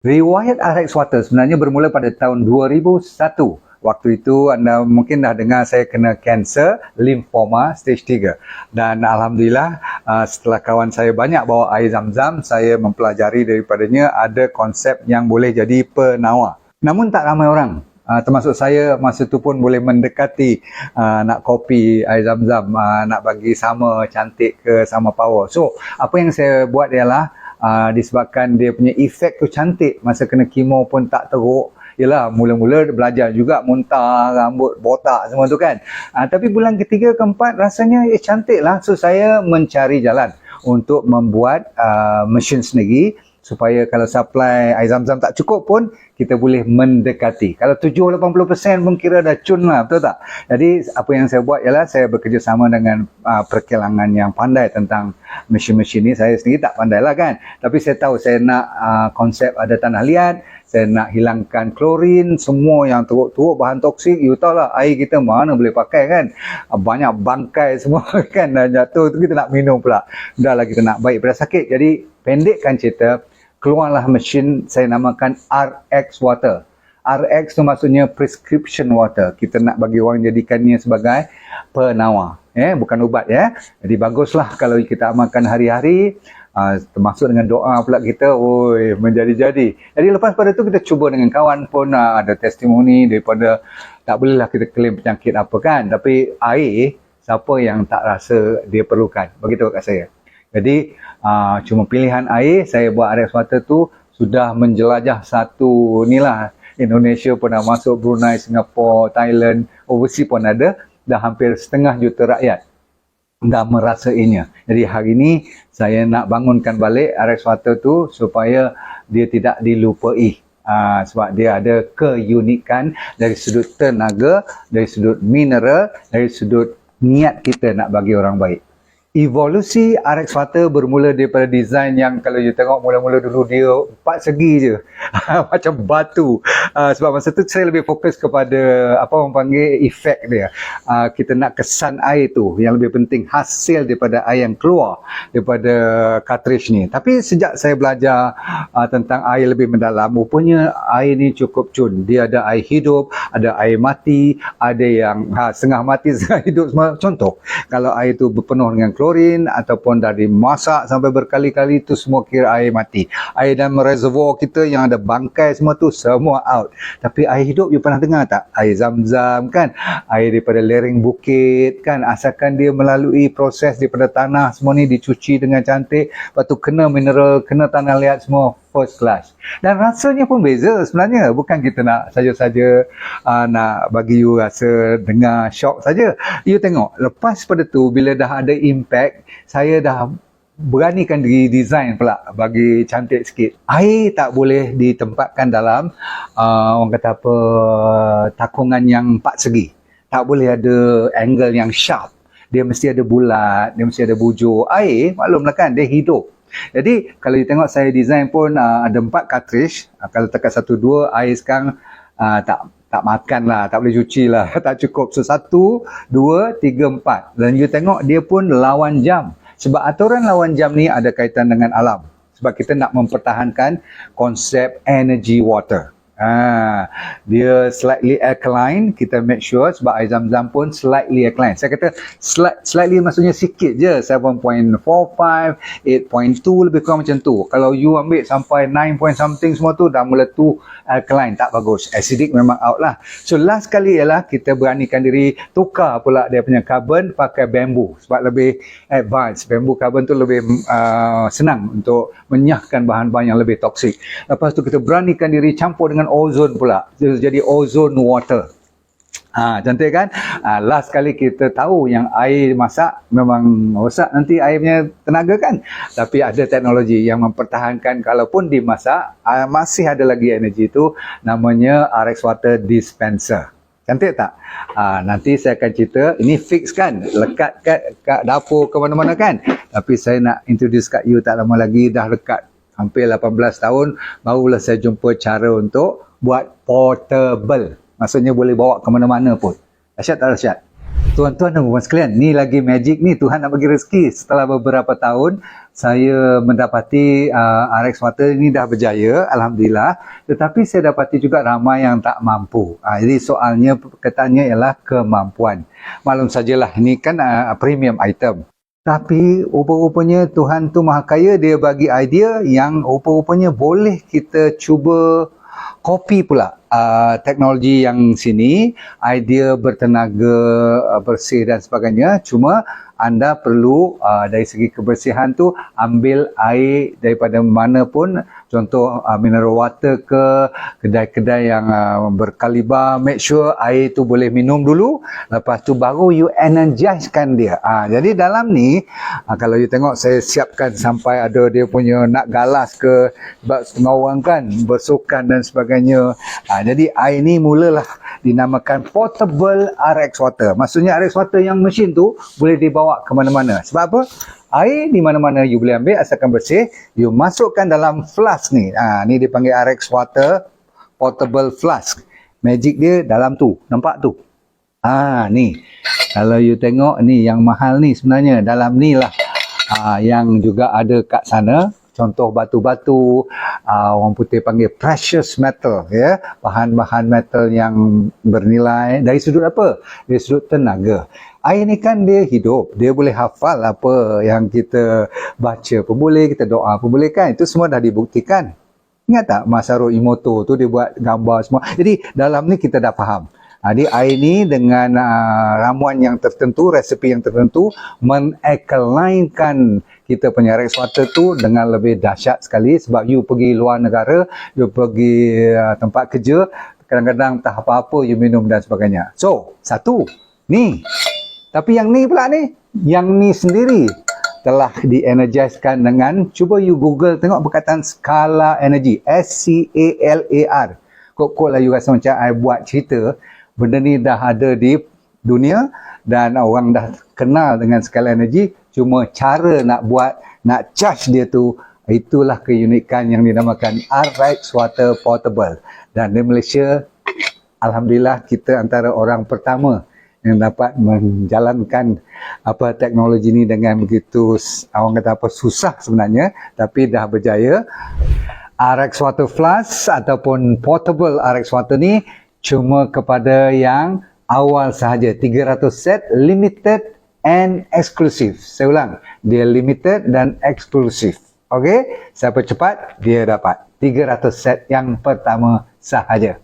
Riwayat RX Water sebenarnya bermula pada tahun 2001. Waktu itu anda mungkin dah dengar saya kena kanser limfoma stage 3. Dan Alhamdulillah setelah kawan saya banyak bawa air zam-zam, saya mempelajari daripadanya ada konsep yang boleh jadi penawar. Namun tak ramai orang. Termasuk saya masa tu pun boleh mendekati nak kopi air zam-zam, nak bagi sama cantik ke sama power. So apa yang saya buat ialah disebabkan dia punya efek tu cantik masa kena kemo pun tak teruk. Yelah, mula-mula belajar juga muntah, rambut botak semua tu kan. Tapi bulan ketiga, keempat rasanya cantik lah. So saya mencari jalan untuk membuat mesin sendiri supaya kalau supply air zam-zam tak cukup pun kita boleh mendekati. Kalau 70-80% pun kira dah cun lah, betul tak? Jadi apa yang saya buat ialah saya bekerjasama dengan perkilangan yang pandai tentang mesin-mesin ni. Saya sendiri tak pandai lah kan, tapi saya tahu saya nak konsep ada tanah liat, saya nak hilangkan klorin, semua yang teruk-teruk, bahan toksik. You tahu lah air kita mana boleh pakai kan, banyak bangkai semua kan, dan jatuh tu kita nak minum pula. Dah lah kita nak baik pada sakit. Jadi pendekkan cerita, keluarlah mesin saya namakan RX Water. RX tu maksudnya prescription water. Kita nak bagi orang jadikannya sebagai penawar. Bukan ubat ya. Jadi baguslah kalau kita amalkan hari-hari. Termasuk dengan doa pula kita, menjadi-jadi. Jadi lepas pada tu kita cuba dengan kawan pun ada testimoni daripada tak bolehlah kita klaim penyakit apa kan. Tapi air, siapa yang tak rasa dia perlukan. Begitu kat saya. Jadi cuma pilihan air, saya buat RX Water tu sudah menjelajah satu inilah. Indonesia pernah masuk, Brunei, Singapura, Thailand, overseas pun ada. Dah hampir 1,5 juta rakyat dah merasainya. Jadi hari ini saya nak bangunkan balik RX Water tu supaya dia tidak dilupai. Sebab dia ada keunikan dari sudut tenaga, dari sudut mineral, dari sudut niat kita nak bagi orang baik. Evolusi RX Water bermula daripada design yang kalau you tengok mula-mula dulu dia 4 segi je. Macam batu. Sebab masa tu saya lebih fokus kepada apa orang panggil efek dia. Kita nak kesan air tu yang lebih penting, hasil daripada air yang keluar daripada cartridge ni. Tapi sejak saya belajar tentang air lebih mendalam, rupanya air ni cukup cun. Dia ada air hidup, ada air mati, ada yang setengah mati, setengah hidup semua. Contoh, kalau air tu berpenuh dengan klorin ataupun dari masak sampai berkali-kali, tu semua kira air mati. Air dalam reservoir kita yang ada bangkai semua tu semua out. Tapi air hidup, you pernah dengar tak? Air zam-zam kan, air daripada lereng bukit kan, asalkan dia melalui proses daripada tanah semua ni dicuci dengan cantik, lepas tu kena mineral, kena tanah liat, semua first class. Dan rasanya pun beza sebenarnya. Bukan kita nak saja-saja nak bagi you rasa dengar shock saja. You tengok, lepas pada tu bila dah ada impact, saya dah beranikan diri design pula bagi cantik sikit. Air tak boleh ditempatkan dalam orang kata apa, takungan yang 4 segi. Tak boleh ada angle yang sharp. Dia mesti ada bulat, dia mesti ada bujur. Air, maklumlah kan, dia hidup. Jadi kalau you tengok saya design pun ada 4 cartridge. Kalau tekat 1, 2, air sekarang tak makan lah, tak boleh cuci lah, tak cukup. So 1, 2, 3, 4. Dan you tengok dia pun lawan jam. Sebab aturan lawan jam ni ada kaitan dengan alam. Sebab kita nak mempertahankan konsep energy water. Dia slightly alkaline, kita make sure sebab air zam-zam pun slightly alkaline. Saya kata slightly maksudnya sikit je, 7.45, 8.2, lebih kurang macam tu. Kalau you ambil sampai 9 point something semua tu dah mula tu alkaline, tak bagus. Acidic memang out lah. So last kali ialah kita beranikan diri tukar pula dia punya carbon pakai bambu sebab lebih advance. Bambu carbon tu lebih senang untuk menyahkan bahan-bahan yang lebih toksik. Lepas tu kita beranikan diri campur dengan ozon pula, jadi ozone water. Cantik kan? Last kali kita tahu yang air masak memang rosak nanti airnya tenaga kan, tapi ada teknologi yang mempertahankan kalaupun dimasak masih ada lagi energi tu, namanya RX Water Dispenser. Cantik tak? Nanti saya akan cerita, ini fix kan, lekat kat dapur ke mana-mana kan, tapi saya nak introduce kat you tak lama lagi, dah lekat hampir 18 tahun, barulah saya jumpa cara untuk buat portable. Maksudnya boleh bawa ke mana-mana pun. Dahsyat tak dahsyat? Tuan-tuan dan puan sekalian, ni lagi magic ni, Tuhan nak bagi rezeki. Setelah beberapa tahun saya mendapati RX Water ini dah berjaya, Alhamdulillah. Tetapi saya dapati juga ramai yang tak mampu. Jadi soalnya katanya ialah kemampuan. Maklum sajalah, ini kan premium item. Tapi rupa-rupanya Tuhan tu Maha Kaya, dia bagi idea yang rupa-rupanya boleh kita cuba copy pula teknologi yang sini, idea bertenaga bersih dan sebagainya. Cuma anda perlu dari segi kebersihan tu ambil air daripada mana pun, contoh mineral water ke, kedai-kedai yang berkaliber, make sure air tu boleh minum dulu, lepas tu baru you energizekan dia. Jadi dalam ni kalau you tengok saya siapkan sampai ada dia punya nak galas ke, sebab setengah orang kan bersukan dan sebagainya. Jadi air ni mulalah dinamakan portable RX water. Maksudnya RX water yang mesin tu boleh dibawa ke mana-mana. Sebab apa? Air di mana-mana you boleh ambil asalkan bersih. You masukkan dalam flask ni. Ni dipanggil RX water portable flask. Magic dia dalam tu. Nampak tu? Ni. Kalau you tengok ni yang mahal ni sebenarnya. Dalam ni lah. Yang juga ada kat sana. Contoh batu-batu, orang putih panggil precious metal, ya, bahan-bahan metal yang bernilai dari sudut apa? Dari sudut tenaga. Air ni kan dia hidup, dia boleh hafal apa yang kita baca pun boleh, kita doa pun boleh kan, itu semua dah dibuktikan. Ingat tak Masaru Emoto tu dia buat gambar semua. Jadi dalam ni kita dah faham. Jadi air ni dengan ramuan yang tertentu, resepi yang tertentu, mengalkalinkan kita punya RX water tu dengan lebih dahsyat sekali. Sebab you pergi luar negara, you pergi tempat kerja, kadang-kadang tak apa-apa you minum dan sebagainya. So, satu, ni. Tapi yang ni pula ni, yang ni sendiri telah di-energizekan dengan, cuba you Google tengok perkataan skala energy, SCALAR. Kok lah you rasa macam I buat cerita, benda ni dah ada di dunia dan orang dah kenal dengan skala energi, cuma cara nak buat, nak charge dia tu, itulah keunikan yang dinamakan RX Water Portable. Dan di Malaysia, Alhamdulillah kita antara orang pertama yang dapat menjalankan teknologi ni dengan begitu, orang kata apa, susah sebenarnya, tapi dah berjaya. RX Water Flask ataupun Portable RX Water ni cuma kepada yang awal sahaja, 300 set, limited and exclusive. Saya ulang, dia limited dan eksklusif. Okey, siapa cepat dia dapat 300 set yang pertama sahaja.